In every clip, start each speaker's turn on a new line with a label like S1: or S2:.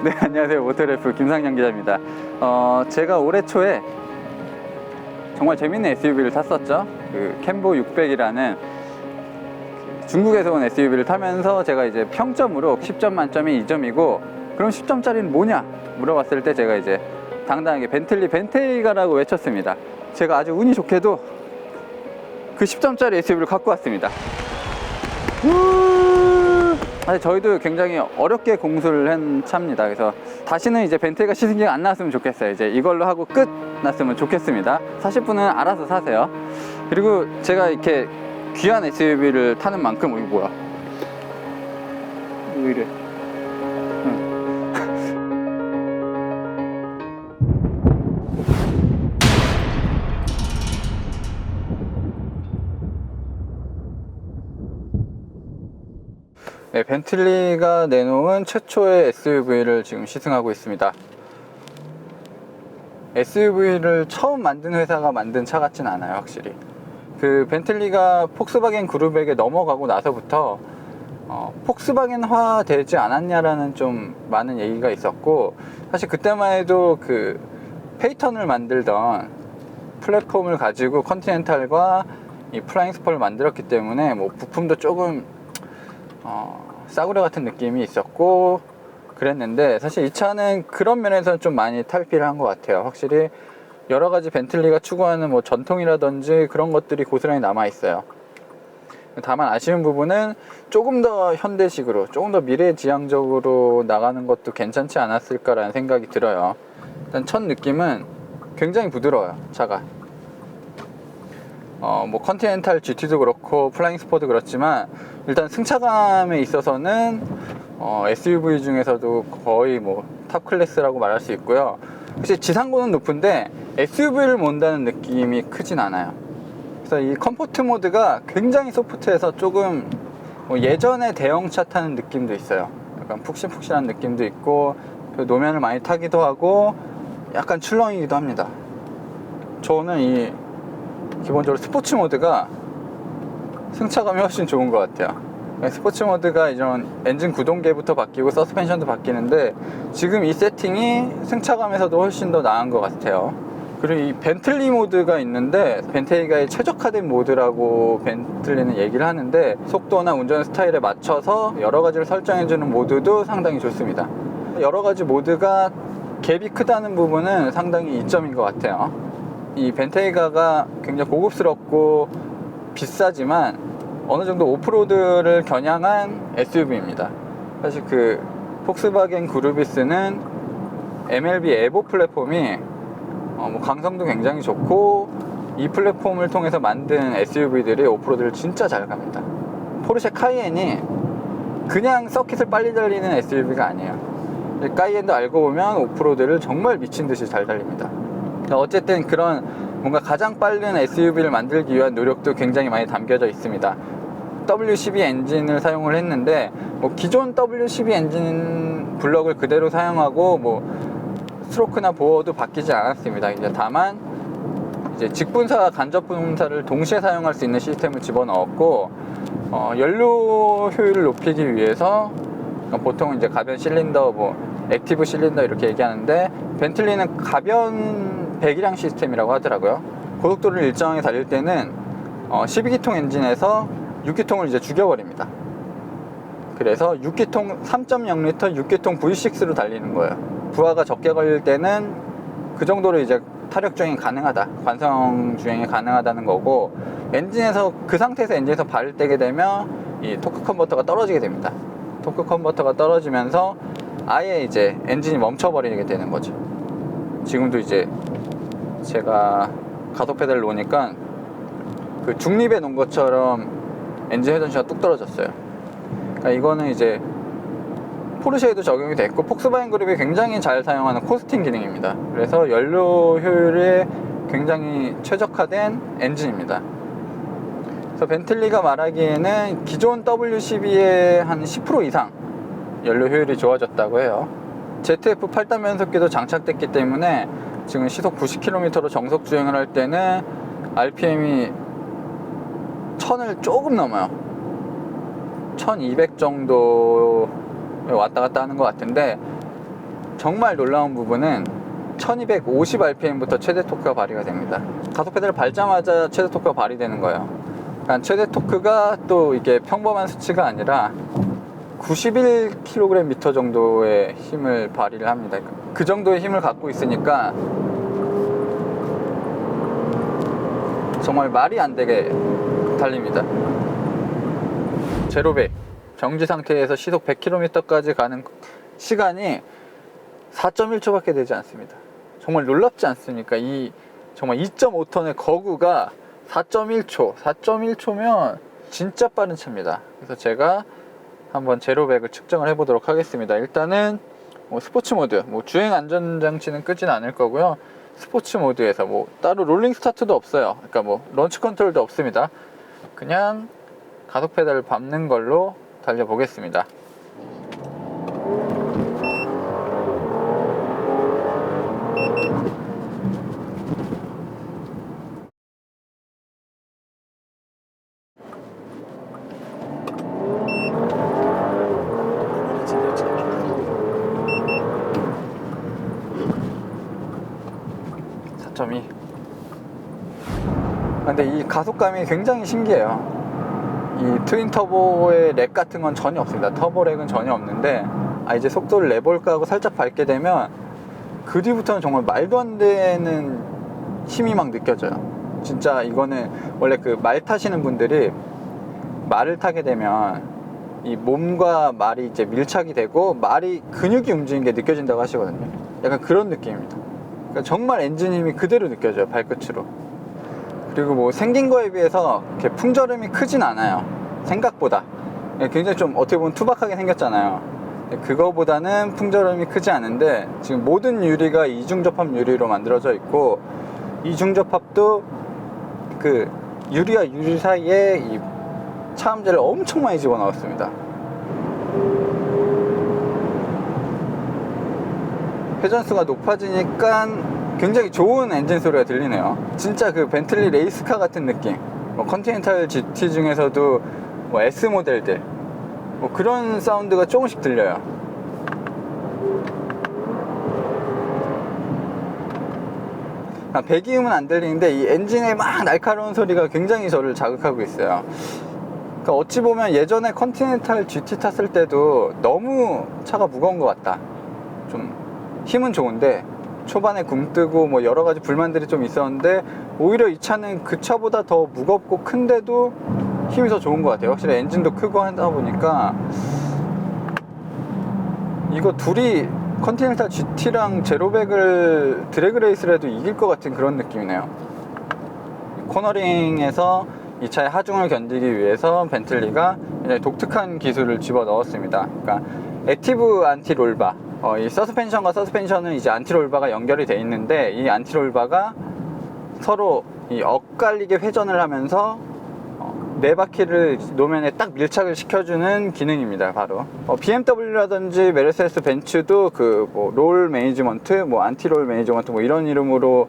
S1: 네, 안녕하세요. 모터래프 김상현 기자입니다. 제가 올해 초에 정말 재밌는 SUV를 탔었죠. 그 캠보 600이라는 중국에서 온 SUV를 타면서 제가 이제 평점으로 10점 만점에 2점이고, 그럼 10점짜리는 뭐냐 물어봤을 때 제가 이제 당당하게 벤틀리 벤테이가라고 외쳤습니다. 제가 아주 운이 좋게도 그 10점짜리 SUV를 갖고 왔습니다. 사실 저희도 굉장히 어렵게 공수를 한 차입니다. 그래서 다시는 이제 벤테이가 시승기가 안 나왔으면 좋겠어요. 이제 이걸로 하고 끝 났으면 좋겠습니다. 사실 분은 알아서 사세요. 그리고 제가 이렇게 귀한 SUV를 타는 만큼, 이거 뭐야? 왜 이래? 네, 벤틀리가 내놓은 최초의 SUV를 지금 시승하고 있습니다. SUV를 처음 만든 회사가 만든 차 같진 않아요, 확실히. 그 벤틀리가 폭스바겐 그룹에게 넘어가고 나서부터 폭스바겐화 되지 않았냐라는 좀 많은 얘기가 있었고, 사실 그때만 해도 그 페이턴을 만들던 플랫폼을 가지고 컨티넨탈과 이 플라잉 스펄을 만들었기 때문에 뭐 부품도 조금 싸구려 같은 느낌이 있었고 그랬는데, 사실 이 차는 그런 면에서 좀 많이 탈피를 한 것 같아요. 확실히 여러 가지 벤틀리가 추구하는 뭐 전통이라든지 그런 것들이 고스란히 남아 있어요. 다만 아쉬운 부분은 조금 더 현대식으로, 조금 더 미래지향적으로 나가는 것도 괜찮지 않았을까라는 생각이 들어요. 일단 첫 느낌은 굉장히 부드러워요, 차가. 뭐 컨티넨탈 GT도 그렇고 플라잉 스포도 그렇지만, 일단 승차감에 있어서는 SUV 중에서도 거의 뭐 탑 클래스라고 말할 수 있고요. 혹시 지상고는 높은데 SUV를 몬다는 느낌이 크진 않아요. 그래서 이 컴포트 모드가 굉장히 소프트해서 조금 뭐 예전에 대형차 타는 느낌도 있어요. 약간 푹신푹신한 느낌도 있고, 노면을 많이 타기도 하고 약간 출렁이기도 합니다. 저는 이 기본적으로 스포츠 모드가 승차감이 훨씬 좋은 것 같아요. 스포츠 모드가 이런 엔진 구동계부터 바뀌고 서스펜션도 바뀌는데, 지금 이 세팅이 승차감에서도 훨씬 더 나은 것 같아요. 그리고 이 벤틀리 모드가 있는데, 벤테이가의 최적화된 모드라고 벤틀리는 얘기를 하는데, 속도나 운전 스타일에 맞춰서 여러 가지를 설정해주는 모드도 상당히 좋습니다. 여러 가지 모드가 갭이 크다는 부분은 상당히 이점인 것 같아요. 이 벤테이가가 굉장히 고급스럽고 비싸지만 어느 정도 오프로드를 겨냥한 SUV입니다. 사실 그 폭스바겐 그룹이 쓰는 MLB 에보 플랫폼이 뭐 강성도 굉장히 좋고, 이 플랫폼을 통해서 만든 SUV들이 오프로드를 진짜 잘 갑니다. 포르쉐 카이엔이 그냥 서킷을 빨리 달리는 SUV가 아니에요. 카이엔도 알고 보면 오프로드를 정말 미친 듯이 잘 달립니다. 어쨌든 그런 뭔가 가장 빠른 SUV를 만들기 위한 노력도 굉장히 많이 담겨져 있습니다. W12 엔진을 사용을 했는데, 뭐 기존 W12 엔진 블럭을 그대로 사용하고 뭐 스트로크나 보어도 바뀌지 않았습니다. 이제 다만 이제 직분사와 간접분사를 동시에 사용할 수 있는 시스템을 집어넣었고, 연료 효율을 높이기 위해서 보통 이제 가변 실린더, 뭐 액티브 실린더 이렇게 얘기하는데, 벤틀리는 가변 배기량 시스템이라고 하더라고요. 고속도로를 일정하게 달릴 때는 12기통 엔진에서 6기통을 이제 죽여버립니다. 그래서 6기통 3.0L 6기통 V6로 달리는 거예요. 부하가 적게 걸릴 때는 그 정도로 이제 타력 주행이 가능하다, 관성 주행이 가능하다는 거고, 엔진에서 그 상태에서 엔진에서 발을 떼게 되면 이 토크 컨버터가 떨어지게 됩니다. 토크 컨버터가 떨어지면서 아예 이제 엔진이 멈춰버리게 되는 거죠. 지금도 이제 제가 가속 페달을 놓으니까 그 중립에 놓은 것처럼 엔진 회전시가 뚝 떨어졌어요. 그러니까 이거는 이제 포르쉐에도 적용이 됐고, 폭스바겐 그룹이 굉장히 잘 사용하는 코스팅 기능입니다. 그래서 연료 효율에 굉장히 최적화된 엔진입니다. 그래서 벤틀리가 말하기에는 기존 W12의 한 10% 이상 연료 효율이 좋아졌다고 해요. ZF 8단 변속기도 장착됐기 때문에 지금 시속 90km로 정속 주행을 할 때는 RPM이 1000을 조금 넘어요. 1200 정도 왔다 갔다 하는 것 같은데, 정말 놀라운 부분은 1250rpm부터 최대 토크가 발휘가 됩니다. 가속 페달을 밟자마자 최대 토크가 발휘되는 거예요. 그러니까 최대 토크가 또 이게 평범한 수치가 아니라 91kgm 정도의 힘을 발휘를 합니다. 그 정도의 힘을 갖고 있으니까 정말 말이 안 되게 달립니다. 제로백 정지 상태에서 시속 100km까지 가는 시간이 4.1초밖에 되지 않습니다. 정말 놀랍지 않습니까? 이 정말 2.5톤의 거구가 4.1초면 진짜 빠른 차입니다. 그래서 제가 한번 제로백을 측정을 해보도록 하겠습니다. 일단은 스포츠 모드, 주행 안전장치는 끄진 않을 거고요. 스포츠 모드에서 따로 롤링 스타트도 없어요. 그러니까 런치 컨트롤도 없습니다. 그냥 가속 페달을 밟는 걸로 달려보겠습니다. 근데 이 가속감이 굉장히 신기해요. 이 트윈 터보의 렉 같은 건 전혀 없습니다. 터보 렉은 전혀 없는데 이제 속도를 내볼까 하고 살짝 밟게 되면 그 뒤부터는 정말 말도 안 되는 힘이 막 느껴져요. 진짜 이거는 원래 그 말 타시는 분들이 말을 타게 되면 이 몸과 말이 이제 밀착이 되고 말이 근육이 움직이는 게 느껴진다고 하시거든요. 약간 그런 느낌입니다. 그러니까 정말 엔진 힘이 그대로 느껴져요, 발끝으로. 그리고 생긴 거에 비해서 이렇게 풍절음이 크진 않아요. 생각보다. 굉장히 좀 어떻게 보면 투박하게 생겼잖아요. 그거보다는 풍절음이 크지 않은데 지금 모든 유리가 이중접합 유리로 만들어져 있고, 이중접합도 그 유리와 유리 사이에 이 차음제를 엄청 많이 집어넣었습니다. 회전수가 높아지니까 굉장히 좋은 엔진 소리가 들리네요. 진짜 그 벤틀리 레이스카 같은 느낌. 컨티넨탈 GT 중에서도 S 모델들 그런 사운드가 조금씩 들려요. 배기음은 안 들리는데 이 엔진의 막 날카로운 소리가 굉장히 저를 자극하고 있어요. 그러니까 어찌 보면 예전에 컨티넨탈 GT 탔을 때도 너무 차가 무거운 것 같다. 좀 힘은 좋은데 초반에 굼뜨고 여러 가지 불만들이 좀 있었는데, 오히려 이 차는 그 차보다 더 무겁고 큰데도 힘이 더 좋은 것 같아요. 확실히 엔진도 크고 하다 보니까 이거 둘이 컨티넨탈 GT랑 제로백을 드래그 레이스를 해도 이길 것 같은 그런 느낌이네요. 코너링에서 이 차의 하중을 견디기 위해서 벤틀리가 굉장히 독특한 기술을 집어넣었습니다. 그러니까 액티브 안티 롤바, 이 서스펜션과 서스펜션은 이제 안티 롤바가 연결이 돼 있는데, 이 안티 롤바가 서로 이 엇갈리게 회전을 하면서 네 바퀴를 노면에 딱 밀착을 시켜주는 기능입니다. 바로 BMW라든지 메르세데스 벤츠도 그 롤 매니지먼트, 안티 롤 매니지먼트 이런 이름으로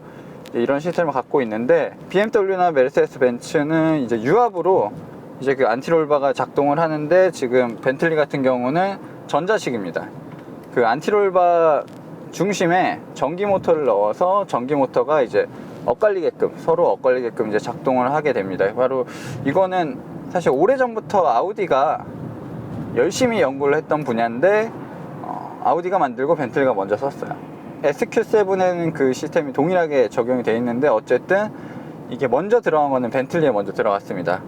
S1: 이런 시스템을 갖고 있는데, BMW나 메르세데스 벤츠는 이제 유압으로 이제 그 안티 롤바가 작동을 하는데, 지금 벤틀리 같은 경우는 전자식입니다. 그 안티 롤바 중심에 전기 모터를 넣어서 전기 모터가 이제 서로 엇갈리게끔 이제 작동을 하게 됩니다. 바로 이거는 사실 오래전부터 아우디가 열심히 연구를 했던 분야인데, 아우디가 만들고 벤틀리가 먼저 썼어요. SQ7에는 그 시스템이 동일하게 적용이 되어 있는데, 어쨌든 이게 먼저 들어간 거는 벤틀리에 먼저 들어갔습니다.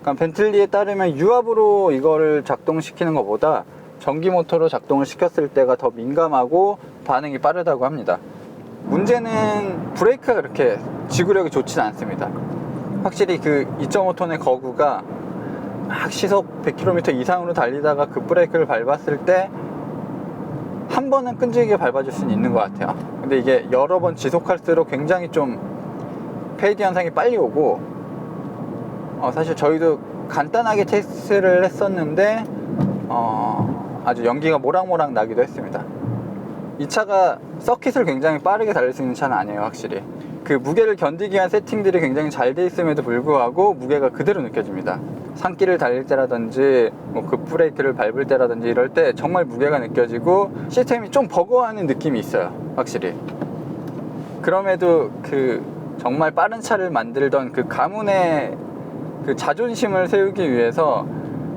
S1: 그러니까 벤틀리에 따르면 유압으로 이거를 작동시키는 것보다 전기 모터로 작동을 시켰을 때가 더 민감하고 반응이 빠르다고 합니다. 문제는 브레이크가 그렇게 지구력이 좋지는 않습니다. 확실히 그 2.5톤의 거구가 막 시속 100km 이상으로 달리다가 그 브레이크를 밟았을 때 한 번은 끈질기게 밟아줄 수는 있는 것 같아요. 근데 이게 여러 번 지속할수록 굉장히 좀 페이드 현상이 빨리 오고, 사실 저희도 간단하게 테스트를 했었는데 아주 연기가 모락모락 나기도 했습니다. 이 차가 서킷을 굉장히 빠르게 달릴 수 있는 차는 아니에요. 확실히 그 무게를 견디기 위한 세팅들이 굉장히 잘 돼 있음에도 불구하고 무게가 그대로 느껴집니다. 산길을 달릴 때라든지 뭐 급브레이크를 밟을 때라든지 이럴 때 정말 무게가 느껴지고 시스템이 좀 버거워하는 느낌이 있어요, 확실히. 그럼에도 그 정말 빠른 차를 만들던 그 가문의 그 자존심을 세우기 위해서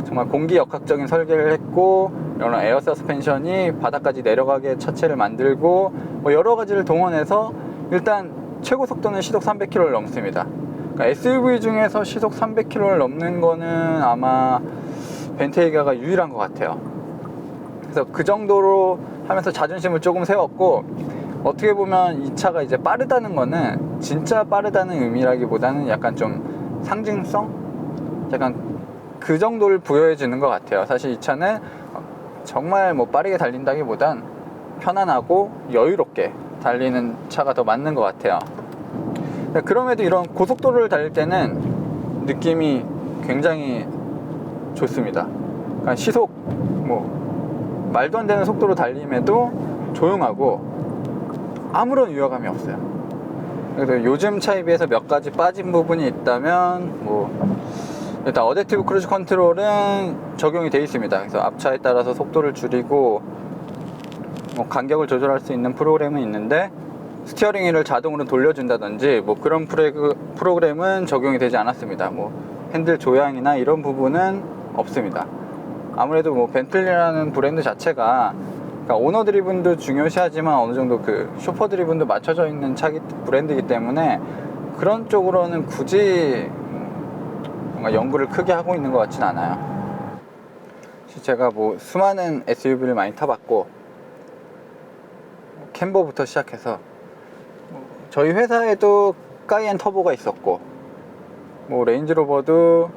S1: 정말 공기역학적인 설계를 했고, 이런 에어 서스펜션이 바닥까지 내려가게 차체를 만들고 뭐 여러 가지를 동원해서 일단 최고 속도는 시속 300km를 넘습니다. 그러니까 SUV 중에서 시속 300km를 넘는 거는 아마 벤테이가가 유일한 것 같아요. 그래서 그 정도로 하면서 자존심을 조금 세웠고, 어떻게 보면 이 차가 이제 빠르다는 거는 진짜 빠르다는 의미라기보다는 약간 좀 상징성? 약간 그 정도를 부여해 주는 것 같아요. 사실 이 차는 정말 뭐 빠르게 달린다기보단 편안하고 여유롭게 달리는 차가 더 맞는 것 같아요. 그럼에도 이런 고속도로를 달릴 때는 느낌이 굉장히 좋습니다. 그러니까 시속 뭐 말도 안 되는 속도로 달림에도 조용하고 아무런 위화감이 없어요. 그래서 요즘 차에 비해서 몇 가지 빠진 부분이 있다면 뭐 일단 어댑티브 크루즈 컨트롤은 적용이 되어 있습니다. 그래서 앞차에 따라서 속도를 줄이고 뭐 간격을 조절할 수 있는 프로그램은 있는데, 스티어링 휠을 자동으로 돌려준다든지 뭐 그런 프로그램은 적용이 되지 않았습니다. 뭐 핸들 조향이나 이런 부분은 없습니다. 아무래도 뭐 벤틀리라는 브랜드 자체가, 그러니까 오너 드리븐도 중요시하지만 어느 정도 그 쇼퍼 드리븐도 맞춰져 있는 브랜드이기 때문에 그런 쪽으로는 굳이 뭔가 연구를 크게 하고 있는 것 같진 않아요. 제가 뭐 수많은 SUV를 많이 타봤고, 캠버부터 시작해서 저희 회사에도 까이엔 터보가 있었고, 뭐 레인지로버도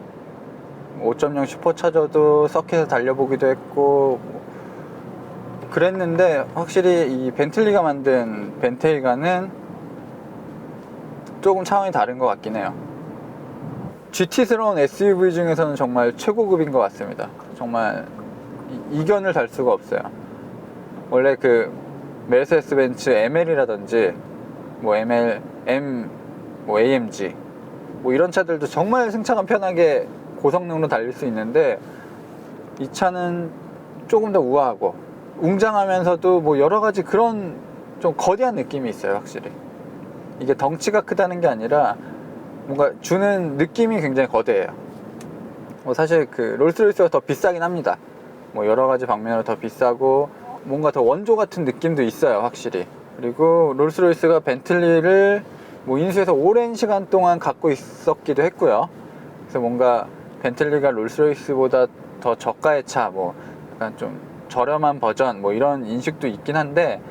S1: 5.0 슈퍼차저도 서킷에서 달려보기도 했고 그랬는데, 확실히 이 벤틀리가 만든 벤테이가는 조금 차원이 다른 것 같긴 해요. GT스러운 SUV 중에서는 정말 최고급인 것 같습니다. 정말 이견을 달 수가 없어요. 원래 그 메르세데스 벤츠 ML이라든지 뭐 ML, M, 뭐 AMG 뭐 이런 차들도 정말 승차감 편하게 고성능으로 달릴 수 있는데, 이 차는 조금 더 우아하고 웅장하면서도 뭐 여러 가지 그런 좀 거대한 느낌이 있어요, 확실히. 이게 덩치가 크다는 게 아니라 뭔가 주는 느낌이 굉장히 거대해요. 뭐 사실 그 롤스로이스가 더 비싸긴 합니다. 뭐 여러 가지 방면으로 더 비싸고 뭔가 더 원조 같은 느낌도 있어요, 확실히. 그리고 롤스로이스가 벤틀리를 뭐 인수해서 오랜 시간 동안 갖고 있었기도 했고요. 그래서 뭔가 벤틀리가 롤스로이스보다 더 저가의 차, 뭐 약간 좀 저렴한 버전 뭐 이런 인식도 있긴 한데,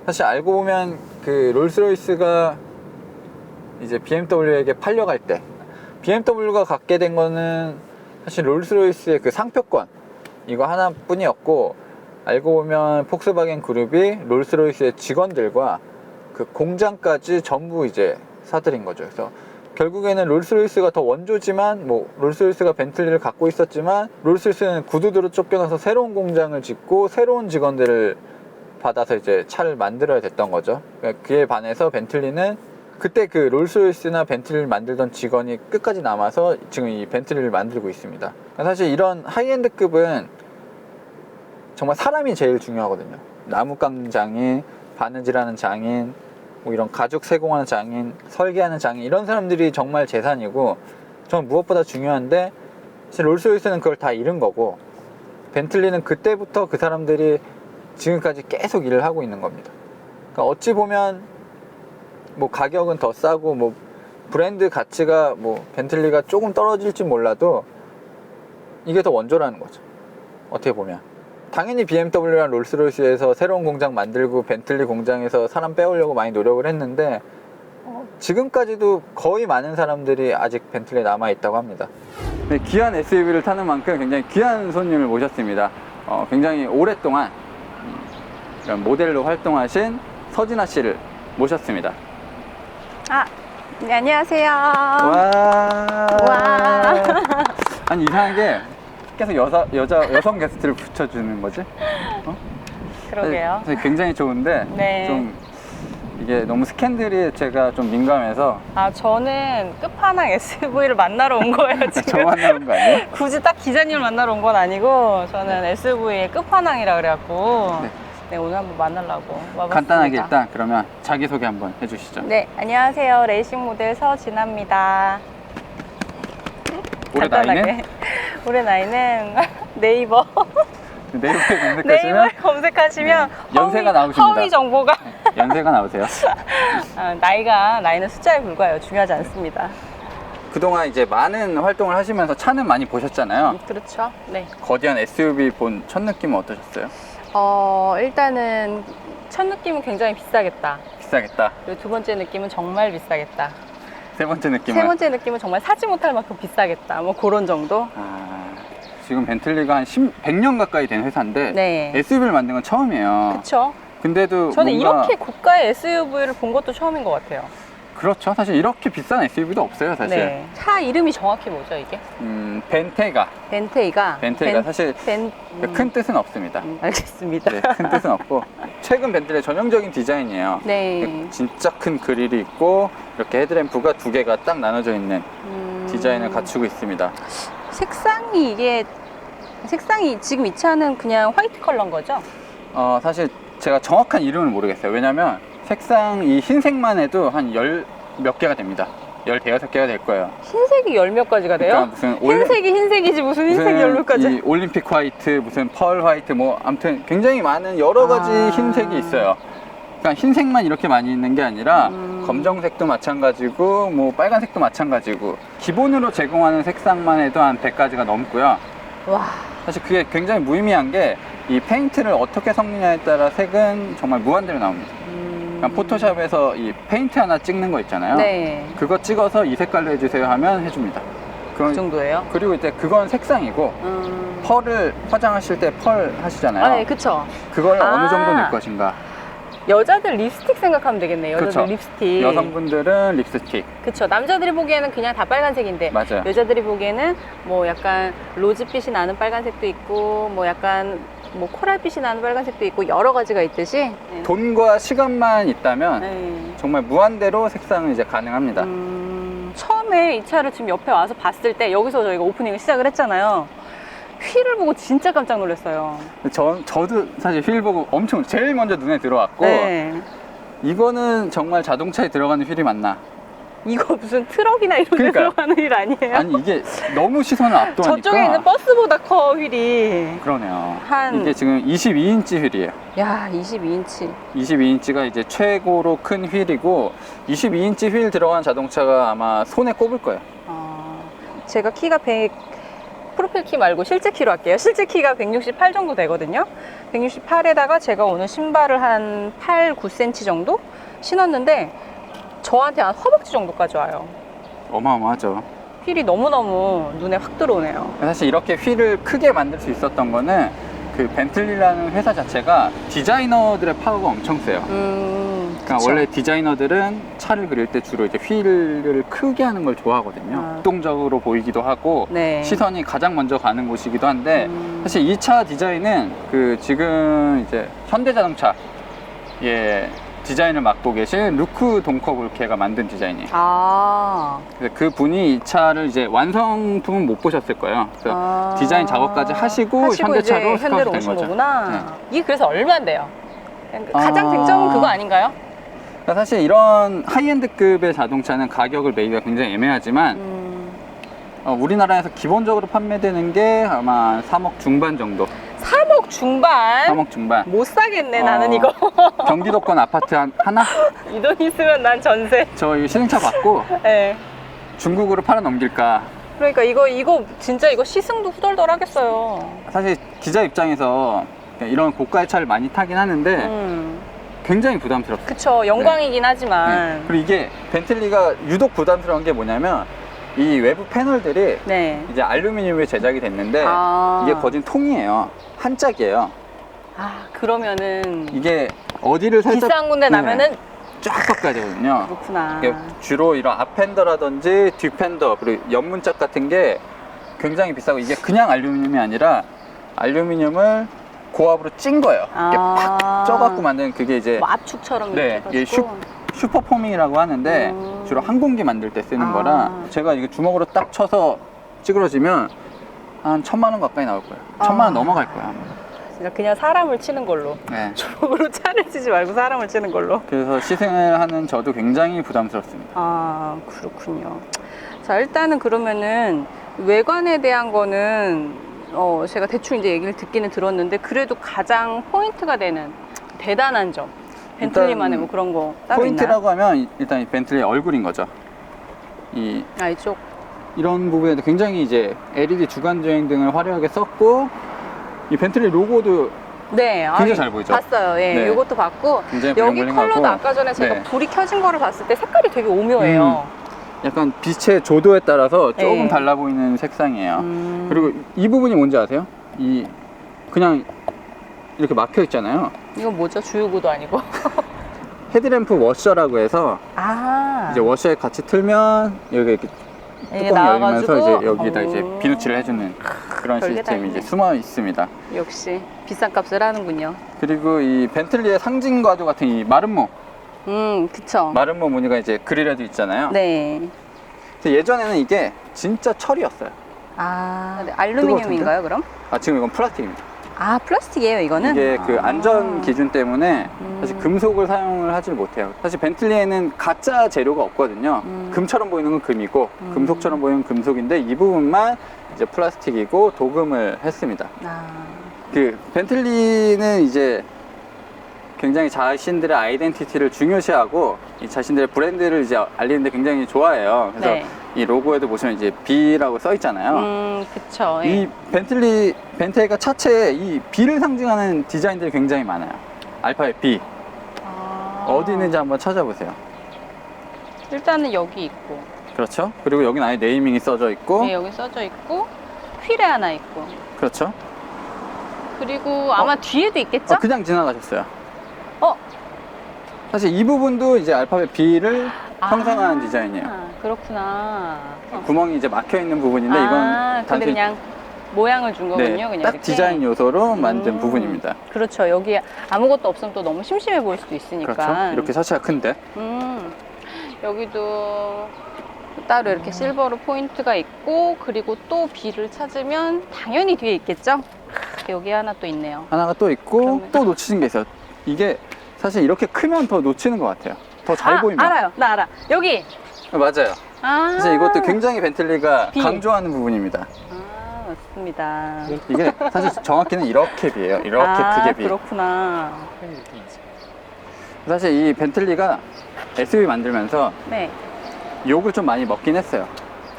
S1: 사실 알고 보면 그 롤스로이스가 이제 BMW에게 팔려갈 때 BMW가 갖게 된 거는 사실 롤스로이스의 그 상표권 이거 하나뿐이었고, 알고 보면 폭스바겐 그룹이 롤스로이스의 직원들과 그 공장까지 전부 이제 사들인 거죠. 그래서 결국에는 롤스로이스가 더 원조지만, 뭐 롤스로이스가 벤틀리를 갖고 있었지만 롤스로이스는 구두드로 쫓겨나서 새로운 공장을 짓고 새로운 직원들을 받아서 이제 차를 만들어야 됐던 거죠. 그러니까 그에 반해서 벤틀리는 그때 그 롤스로이스나 벤틀리를 만들던 직원이 끝까지 남아서 지금 이 벤틀리를 만들고 있습니다. 그러니까 사실 이런 하이엔드급은 정말 사람이 제일 중요하거든요. 나무 깎는 장인, 바느질하는 장인, 뭐 이런 가죽 세공하는 장인, 설계하는 장인, 이런 사람들이 정말 재산이고 정말 무엇보다 중요한데, 사실 롤스로이스는 그걸 다 잃은 거고, 벤틀리는 그때부터 그 사람들이 지금까지 계속 일을 하고 있는 겁니다. 그러니까 어찌 보면 뭐 가격은 더 싸고 뭐 브랜드 가치가 뭐 벤틀리가 조금 떨어질지 몰라도 이게 더 원조라는 거죠, 어떻게 보면. 당연히 BMW랑 롤스로이스에서 새로운 공장 만들고 벤틀리 공장에서 사람 빼오려고 많이 노력을 했는데 지금까지도 거의 많은 사람들이 아직 벤틀리에 남아있다고 합니다. 네, 귀한 SUV를 타는 만큼 굉장히 귀한 손님을 모셨습니다. 굉장히 오랫동안 이런 모델로 활동하신 서진아 씨를 모셨습니다.
S2: 네, 안녕하세요.
S1: 와. 아니 이상하게 계속 여성 게스트를 붙여주는 거지?
S2: 그러게요.
S1: 굉장히 좋은데
S2: 네.
S1: 좀 이게 너무 스캔들이 제가 좀 민감해서.
S2: 아, 저는 끝판왕 SUV를 만나러 온 거예요,
S1: 저
S2: 지금.
S1: 만나는 거 아니에요?
S2: 굳이 딱 기자님을 만나러 온 건 아니고, 저는 SUV의 끝판왕이라 그래갖고,
S1: 네.
S2: 네, 오늘 한번 만나려고 와봤습니다.
S1: 간단하게 일단 그러면 자기소개 한번 해주시죠.
S2: 네, 안녕하세요. 레이싱 모델 서진아입니다.
S1: 올해 나이는?
S2: 올해 나이는 네이버.
S1: 네이버에
S2: 네이버에
S1: 검색하시면
S2: 검색하시면
S1: 네, 연세가 나오십니다.
S2: 허위 정보가
S1: 연세가 나오세요.
S2: 아, 나이는 숫자에 불과해요. 중요하지 않습니다.
S1: 그동안 이제 많은 활동을 하시면서 차는 많이 보셨잖아요.
S2: 그렇죠. 네.
S1: 거대한 SUV 본 첫 느낌은 어떠셨어요?
S2: 일단은 첫 느낌은 굉장히 비싸겠다.
S1: 비싸겠다.
S2: 그리고 두 번째 느낌은 정말 비싸겠다.
S1: 세 번째 느낌은?
S2: 세 번째 느낌은 정말 사지 못할 만큼 비싸겠다. 뭐 그런 정도.
S1: 지금 벤틀리가 한 100년 가까이 된 회사인데
S2: 네.
S1: SUV를 만든 건 처음이에요.
S2: 그렇죠.
S1: 근데도
S2: 저는
S1: 뭔가
S2: 이렇게 고가의 SUV를 본 것도 처음인 것 같아요.
S1: 그렇죠. 사실 이렇게 비싼 SUV도 없어요, 사실.
S2: 네. 차 이름이 정확히 뭐죠, 이게?
S1: 벤테가
S2: 벤테이가
S1: 사실 큰 뜻은 없습니다.
S2: 알겠습니다.
S1: 네, 큰 뜻은 없고 최근 벤틀리의 전형적인 디자인이에요.
S2: 네.
S1: 진짜 큰 그릴이 있고 이렇게 헤드램프가 두 개가 딱 나눠져 있는 디자인을 갖추고 있습니다.
S2: 색상이 지금 이 차는 그냥 화이트 컬러인 거죠?
S1: 사실 제가 정확한 이름을 모르겠어요. 왜냐면 색상 이 흰색만 해도 한 몇 개가 됩니다. 15개가 될 거예요.
S2: 흰색이 열 몇 가지가 돼요?
S1: 그러니까 무슨
S2: 흰색이 흰색이지 무슨 흰색이 열 몇 가지?
S1: 이 올림픽 화이트, 무슨 펄 화이트, 뭐 아무튼 굉장히 많은 여러 가지 흰색이 있어요. 그러니까 흰색만 이렇게 많이 있는 게 아니라 검정색도 마찬가지고 뭐 빨간색도 마찬가지고 기본으로 제공하는 색상만 해도 한 100가지가 넘고요.
S2: 와.
S1: 사실 그게 굉장히 무의미한 게 이 페인트를 어떻게 섞느냐에 따라 색은 정말 무한대로 나옵니다. 그냥 포토샵에서 이 페인트 하나 찍는 거 있잖아요.
S2: 네.
S1: 그거 찍어서 이 색깔로 해주세요 하면 해줍니다.
S2: 그 정도예요?
S1: 그리고 이제 그건 색상이고 펄을 화장하실 때 펄 하시잖아요.
S2: 아, 네, 그쵸.
S1: 그걸 어느 정도 넣을 것인가.
S2: 여자들 립스틱 생각하면 되겠네요. 여자들
S1: 그쵸.
S2: 립스틱.
S1: 여성분들은 립스틱.
S2: 그쵸. 남자들이 보기에는 그냥 다 빨간색인데
S1: 맞아요.
S2: 여자들이 보기에는 뭐 약간 로즈빛이 나는 빨간색도 있고 뭐 약간 뭐 코랄빛이 나는 빨간색도 있고 여러 가지가 있듯이. 네.
S1: 돈과 시간만 있다면
S2: 네.
S1: 정말 무한대로 색상은 이제 가능합니다.
S2: 처음에 이 차를 지금 옆에 와서 봤을 때 여기서 저희가 오프닝을 시작을 했잖아요. 휠을 보고 진짜 깜짝 놀랐어요.
S1: 저도 사실 휠 보고 엄청 제일 먼저 눈에 들어왔고
S2: 네.
S1: 이거는 정말 자동차에 들어가는 휠이 맞나?
S2: 이거 무슨 트럭이나 이런 데
S1: 그러니까요.
S2: 들어가는 휠 아니에요?
S1: 아니 이게 너무 시선을 압도하니까
S2: 저쪽에 있는 버스보다 커 휠이.
S1: 그러네요.
S2: 한-
S1: 이게 지금 22인치 휠이에요.
S2: 야, 22인치.
S1: 22인치가 이제 최고로 큰 휠이고 22인치 휠 들어간 자동차가 아마 손에 꼽을 거예요.
S2: 제가 키가 프로필 키 말고 실제 키로 할게요. 실제 키가 168 정도 되거든요. 168에다가 제가 오늘 신발을 한 8, 9cm 정도 신었는데 저한테 한 허벅지 정도까지 와요.
S1: 어마어마하죠.
S2: 휠이 너무너무 눈에 확 들어오네요.
S1: 사실 이렇게 휠을 크게 만들 수 있었던 거는 그 벤틀리라는 회사 자체가 디자이너들의 파워가 엄청 세요. 그러니까
S2: 그쵸.
S1: 원래 디자이너들은 차를 그릴 때 주로 이제 휠을 크게 하는 걸 좋아하거든요. 활동적으로 보이기도 하고
S2: 네.
S1: 시선이 가장 먼저 가는 곳이기도 한데 사실 이 차 디자인은 그 지금 이제 현대자동차 디자인을 맡고 계신 루크 동커볼케가 만든 디자인이에요. 그래서 그 분이 이 차를 이제 완성품은 못 보셨을 거예요. 그래서 디자인 작업까지 하시고 현대차로
S2: 이제 현대로
S1: 스카우트 된
S2: 오신
S1: 거죠.
S2: 거구나.
S1: 네.
S2: 이게 그래서 얼마인데요? 가장 쟁점은 그거 아닌가요?
S1: 그러니까 사실 이런 하이엔드급의 자동차는 가격을 매기가 굉장히 애매하지만 우리나라에서 기본적으로 판매되는 게 아마 3억 중반 정도.
S2: 3억 중반?
S1: 3억 중반.
S2: 못 사겠네, 나는 이거.
S1: 경기도권 아파트 하나?
S2: 이 돈 있으면 난 전세.
S1: 저 이 시승차 받고
S2: 네.
S1: 중국으로 팔아 넘길까.
S2: 그러니까 이거 진짜 이거 시승도 후덜덜 하겠어요.
S1: 사실 기자 입장에서 이런 고가의 차를 많이 타긴 하는데 굉장히 부담스럽어요.
S2: 그쵸, 영광이긴 하지만.
S1: 네. 그리고 이게 벤틀리가 유독 부담스러운 게 뭐냐면 이 외부 패널들이
S2: 네.
S1: 이제 알루미늄에 제작이 됐는데 이게 거진 통이에요. 한 짝이에요.
S2: 그러면은
S1: 이게 어디를 살짝
S2: 비싼 군데 나면은
S1: 쫙 바꿔야 되거든요.
S2: 그렇구나.
S1: 이게 주로 이런 앞핸더라든지 뒷핸더 그리고 옆문짝 같은 게 굉장히 비싸고 이게 그냥 알루미늄이 아니라 알루미늄을 고압으로 찐 거예요. 이렇게 팍 쪄갖고 만든 그게 이제
S2: 뭐 압축처럼
S1: 네,
S2: 이렇게
S1: 이게
S2: 해가지고.
S1: 슈퍼포밍이라고 하는데 주로 항공기 만들 때 쓰는 거라 제가 이거 주먹으로 딱 쳐서 찌그러지면 한 1,000만 원 가까이 나올 거예요. 1,000만 원 넘어갈 거야.
S2: 그냥 사람을 치는 걸로.
S1: 네.
S2: 주먹으로 차를 치지 말고 사람을 치는 걸로.
S1: 그래서 시승을 하는 저도 굉장히 부담스럽습니다.
S2: 아, 그렇군요. 자, 일단은 그러면은 외관에 대한 거는 제가 대충 이제 얘기를 듣기는 들었는데 그래도 가장 포인트가 되는 대단한 점. 벤틀리만의 뭐 그런 거 따로
S1: 포인트라고
S2: 있나요?
S1: 하면 일단 이 벤틀리의 얼굴인 거죠.
S2: 이쪽.
S1: 이런 부분에도 굉장히 이제 LED 주간 주행 등을 화려하게 썼고 이 벤틀리 로고도
S2: 네,
S1: 굉장히 잘 보이죠?
S2: 봤어요. 예,
S1: 네.
S2: 이것도 봤고
S1: 굉장히
S2: 여기
S1: 블링블링하고.
S2: 컬러도 아까 전에 제가
S1: 네.
S2: 불이 켜진 거를 봤을 때 색깔이 되게 오묘해요.
S1: 약간 빛의 조도에 따라서 조금
S2: 네.
S1: 달라 보이는 색상이에요. 그리고 이 부분이 뭔지 아세요? 이 그냥 이렇게 막혀 있잖아요.
S2: 이건 뭐죠? 주유구도 아니고.
S1: 헤드램프 워셔라고 해서
S2: 아,
S1: 이제 워셔에 같이 틀면 여기 이렇게
S2: 이게
S1: 뚜껑이 열리면서
S2: 나와가지고
S1: 이제 여기다 이제
S2: 오.
S1: 비누칠을 해주는 그런
S2: 별게 다
S1: 시스템이
S2: 있네.
S1: 이제 숨어 있습니다.
S2: 역시 비싼 값을 하는군요.
S1: 그리고 이 벤틀리의 상징과도 같은 이 마름모
S2: 그쵸.
S1: 마름모 무늬가 이제 그릴에도 있잖아요.
S2: 네.
S1: 근데 예전에는 이게 진짜 철이었어요.
S2: 아, 네, 알루미늄인가요, 그럼?
S1: 아 지금 이건 플라스틱입니다.
S2: 아, 플라스틱이에요, 이거는?
S1: 이게 그
S2: 아.
S1: 안전 기준 때문에 사실 금속을 사용을 하질 못해요. 사실 벤틀리에는 가짜 재료가 없거든요. 금처럼 보이는 건 금이고 금속처럼 보이는 금속인데 이 부분만 이제 플라스틱이고 도금을 했습니다.
S2: 아,
S1: 그 벤틀리는 이제 굉장히 자신들의 아이덴티티를 중요시하고 이 자신들의 브랜드를 이제 알리는데 굉장히 좋아해요. 그래서
S2: 네.
S1: 이 로고에도 보시면 이제 B라고 써 있잖아요.
S2: 그쵸. 예.
S1: 이 벤틀리가 차체에 이 B를 상징하는 디자인들이 굉장히 많아요. 알파벳 B.
S2: 아.
S1: 어디 있는지 한번 찾아보세요.
S2: 일단은 여기 있고,
S1: 그렇죠? 그리고 여기는 아예 네이밍이 써져 있고,
S2: 네, 여기 써져 있고, 휠에 하나 있고,
S1: 그렇죠?
S2: 그리고 아마 뒤에도 있겠죠?
S1: 그냥 지나가셨어요.
S2: 어?
S1: 사실 이 부분도 이제 알파벳 B를 형상화한 디자인이에요.
S2: 그렇구나.
S1: 구멍이 이제 막혀 있는 부분인데 이건
S2: 근데
S1: 단순히
S2: 그냥 모양을 준 거군요.
S1: 네,
S2: 그냥
S1: 딱
S2: 이렇게.
S1: 디자인 요소로 만든 부분입니다.
S2: 그렇죠. 여기 아무것도 없으면 또 너무 심심해 보일 수도 있으니까.
S1: 그렇죠? 이렇게 차체가 큰데.
S2: 여기도 따로 이렇게 실버로 포인트가 있고, 그리고 또 B를 찾으면 당연히 뒤에 있겠죠? 여기 하나 또 있네요.
S1: 하나가 또 있고
S2: 그러면-
S1: 또 놓치는 게 있어요. 이게 사실 이렇게 크면 더 놓치는 것 같아요. 더 잘 보이면.
S2: 알아요. 나 알아. 여기.
S1: 맞아요.
S2: 아.
S1: 사실 이것도 굉장히 벤틀리가
S2: B.
S1: 강조하는 부분입니다.
S2: 맞습니다.
S1: 이게 사실 정확히는 이렇게 비예요. 이렇게 크게 비.
S2: 그렇구나.
S1: 사실 이 벤틀리가 SUV 만들면서
S2: 네.
S1: 욕을 좀 많이 먹긴 했어요.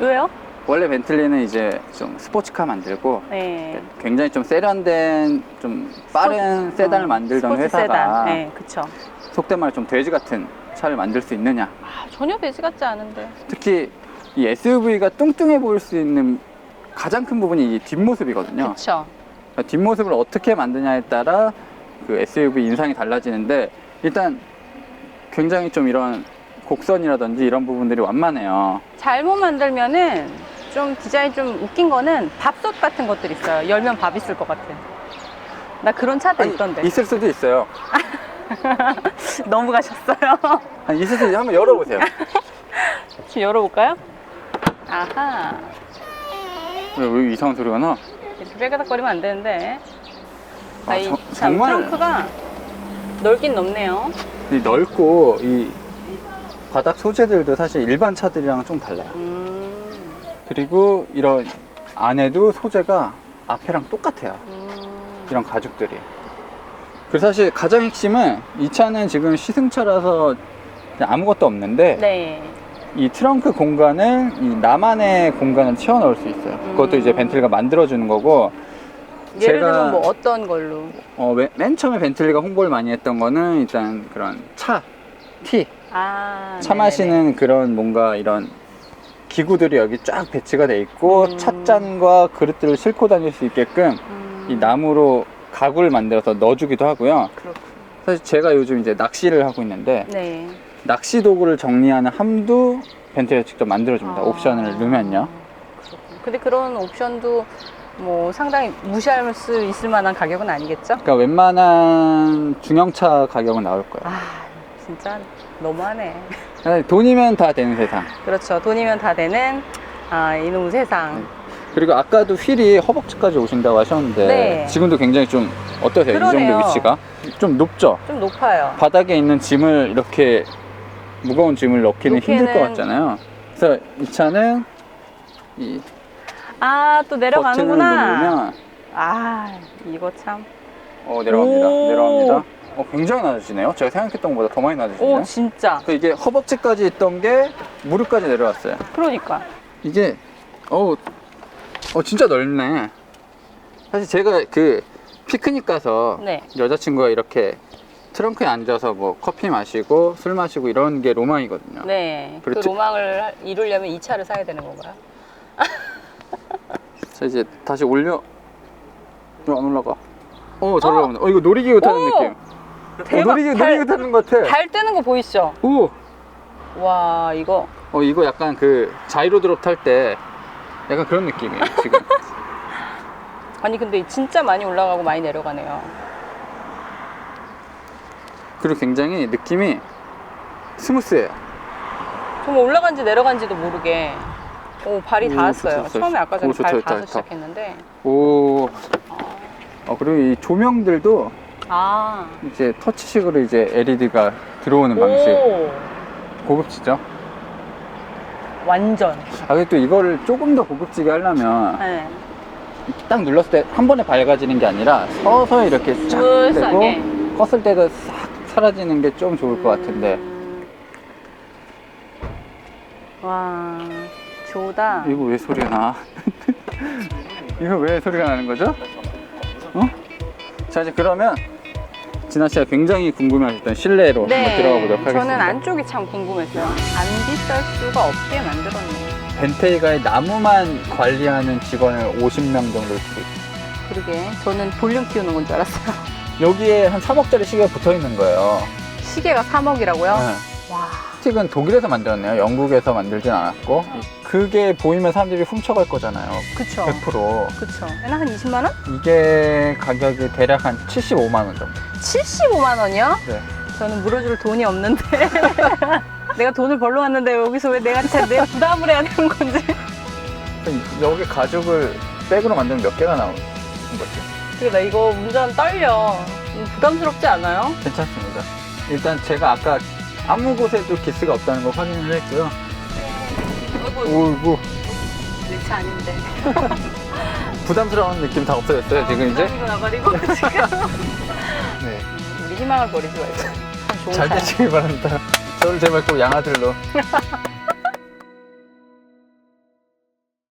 S2: 왜요?
S1: 원래 벤틀리는 이제 좀 스포츠카 만들고
S2: 네.
S1: 굉장히 좀 세련된 좀 빠른 세단을 만들던
S2: 스포츠
S1: 회사가
S2: 세단. 네, 그쵸.
S1: 속된 말로 좀 돼지 같은 차를 만들 수 있느냐.
S2: 전혀 돼지 같지 않은데.
S1: 특히 이 SUV가 뚱뚱해 보일 수 있는 가장 큰 부분이 이 뒷모습이거든요.
S2: 그쵸.
S1: 그러니까 뒷모습을 어떻게 만드냐에 따라 그 SUV 인상이 달라지는데 일단 굉장히 좀 이런 곡선이라든지 이런 부분들이 완만해요.
S2: 잘못 만들면은 좀 디자인 좀 웃긴 거는 밥솥 같은 것들 있어요. 열면 밥 있을 것 같은. 나 그런 차들 있던데.
S1: 있을 수도 있어요.
S2: 너무 가셨어요.
S1: 아니, 있을 수도 있어요. 한번 열어보세요.
S2: 지금 열어볼까요? 아하.
S1: 왜 이상한 소리가 나?
S2: 이렇게 빼가닥거리면 안 되는데.
S1: 아,
S2: 이
S1: 정- 정말-
S2: 트렁크가 넓긴 넓네요.
S1: 이 넓고 이 바닥 소재들도 사실 일반 차들이랑 좀 달라요. 그리고 이런 안에도 소재가 앞에랑 똑같아요. 이런 가죽들이. 그래서 사실 가장 핵심은 이 차는 지금 시승차라서 그냥 아무것도 없는데
S2: 네.
S1: 이 트렁크 공간을 이 나만의 공간을 채워 넣을 수 있어요. 그것도 이제 벤틀리가 만들어주는 거고.
S2: 예를
S1: 제가-
S2: 들면 뭐 어떤 걸로?
S1: 맨 처음에 벤틀리가 홍보를 많이 했던 거는 일단 그런 티. 차
S2: 네네네.
S1: 마시는 그런 뭔가 이런 기구들이 여기 쫙 배치가 돼 있고 찻잔과 그릇들을 싣고 다닐 수 있게끔 이 나무로 가구를 만들어서 넣어주기도 하고요.
S2: 그렇군.
S1: 사실 제가 요즘 이제 낚시를 하고 있는데
S2: 네.
S1: 낚시 도구를 정리하는 함도 벤틀리가 직접 만들어줍니다. 옵션을 넣으면요.
S2: 그렇군. 근데 그런 옵션도 뭐 상당히 무시할 수 있을 만한 가격은 아니겠죠?
S1: 그러니까 웬만한 중형차 가격은 나올 거예요.
S2: 아, 진짜 너무하네.
S1: 아니, 돈이면 다 되는 세상.
S2: 그렇죠. 돈이면 다 되는 이놈 세상.
S1: 그리고 아까도 휠이 허벅지까지 오신다고 하셨는데
S2: 네.
S1: 지금도 굉장히 좀 어떠세요? 이
S2: 그러네요.
S1: 정도 위치가? 좀 높죠?
S2: 좀 높아요.
S1: 바닥에 있는 짐을 이렇게 무거운 짐을 넣기는 힘들 것
S2: 놓기에는-
S1: 같잖아요. 그래서 이 차는 이
S2: 또
S1: 버튼을
S2: 내려가는구나.
S1: 누르면
S2: 이거 참.
S1: 내려갑니다.
S2: 오.
S1: 내려갑니다. 굉장히 낮아지네요. 제가 생각했던 것보다 더 많이 낮아지네요.
S2: 오, 진짜.
S1: 그래서 이게 허벅지까지 있던 게 무릎까지 내려왔어요.
S2: 그러니까.
S1: 이게 진짜 넓네. 사실 제가 그 피크닉 가서
S2: 네.
S1: 여자친구가 이렇게 트렁크에 앉아서 뭐 커피 마시고 술 마시고 이런 게 로망이거든요.
S2: 네. 그
S1: 그렇지.
S2: 로망을 이루려면 이 차를 사야 되는 건가요?
S1: 자, 이제 다시 올려. 안 올라가. 잘 올라간다. 이거 놀이기구 타는
S2: 오!
S1: 느낌.
S2: 대박.
S1: 놀이기구 타는 것 같아.
S2: 달 뜨는 거 보이시죠?
S1: 오!
S2: 와, 이거.
S1: 이거 약간 그 자이로 드롭 탈 때 약간 그런 느낌이에요, 지금.
S2: 아니, 근데 진짜 많이 올라가고 많이 내려가네요.
S1: 그리고 굉장히 느낌이 스무스해요.
S2: 정말 올라간지 내려간지도 모르게. 발이
S1: 오,
S2: 닿았어요.
S1: 좋다.
S2: 처음에 아까 전에
S1: 오, 좋다,
S2: 발
S1: 좋다,
S2: 닿아서
S1: 좋다.
S2: 시작했는데.
S1: 오. 그리고 이 조명들도
S2: 아.
S1: 이제 터치식으로 이제 LED가 들어오는 방식.
S2: 오.
S1: 고급지죠?
S2: 완전.
S1: 근데 또 이거를 조금 더 고급지게 하려면
S2: 네.
S1: 딱 눌렀을 때 한 번에 밝아지는 게 아니라 서서히 이렇게 쫙 되고
S2: 스무스하게.
S1: 껐을 때도 싹 사라지는 게 좀 좋을 것 같은데
S2: 와, 좋다.
S1: 이거 왜 소리가 나? 이거 왜 소리가 나는 거죠? 자, 이제 그러면 진아 씨가 굉장히 궁금해하셨던 실내로 한번 들어가 보도록 하겠습니다.
S2: 저는 안쪽이 참 궁금했어요. 안 비쌀 수가 없게 만들었네.
S1: 벤테이가의 나무만 관리하는 직원을 50명 정도 두고 있어요.
S2: 그러게, 저는 볼륨 키우는 건 줄 알았어요.
S1: 여기에 한 3억짜리 시계가 붙어 있는 거예요.
S2: 시계가 3억이라고요?
S1: 네.
S2: 와,
S1: 플라스틱은 독일에서 만들었네요. 영국에서 만들진 않았고. 그게 보이면 사람들이 훔쳐갈 거잖아요.
S2: 그쵸.
S1: 100%.
S2: 그쵸. 한 20만 원?
S1: 이게 가격이 대략 한 75만 원 정도.
S2: 75만 원이요?
S1: 네.
S2: 저는 물어줄 돈이 없는데. 내가 돈을 벌러 왔는데 여기서 왜 내가 부담을 해야 되는 건지.
S1: 여기 가죽을 백으로 만들면 몇 개가 나오는 거지?
S2: 그래, 나 이거 운전 떨려. 부담스럽지 않아요?
S1: 괜찮습니다. 일단 제가 아까 아무 곳에도 기스가 없다는 걸 확인을 했고요. 오이고.
S2: 내 차 아닌데.
S1: 부담스러운 느낌 다 없어졌어요, 지금 이제?
S2: 부담이 나가지고 지금.
S1: 네.
S2: 우리 희망을 버리지 말고. 참 좋은
S1: 잘
S2: 차야.
S1: 되시길 바랍니다. 저를 제발 꼭 양아들로.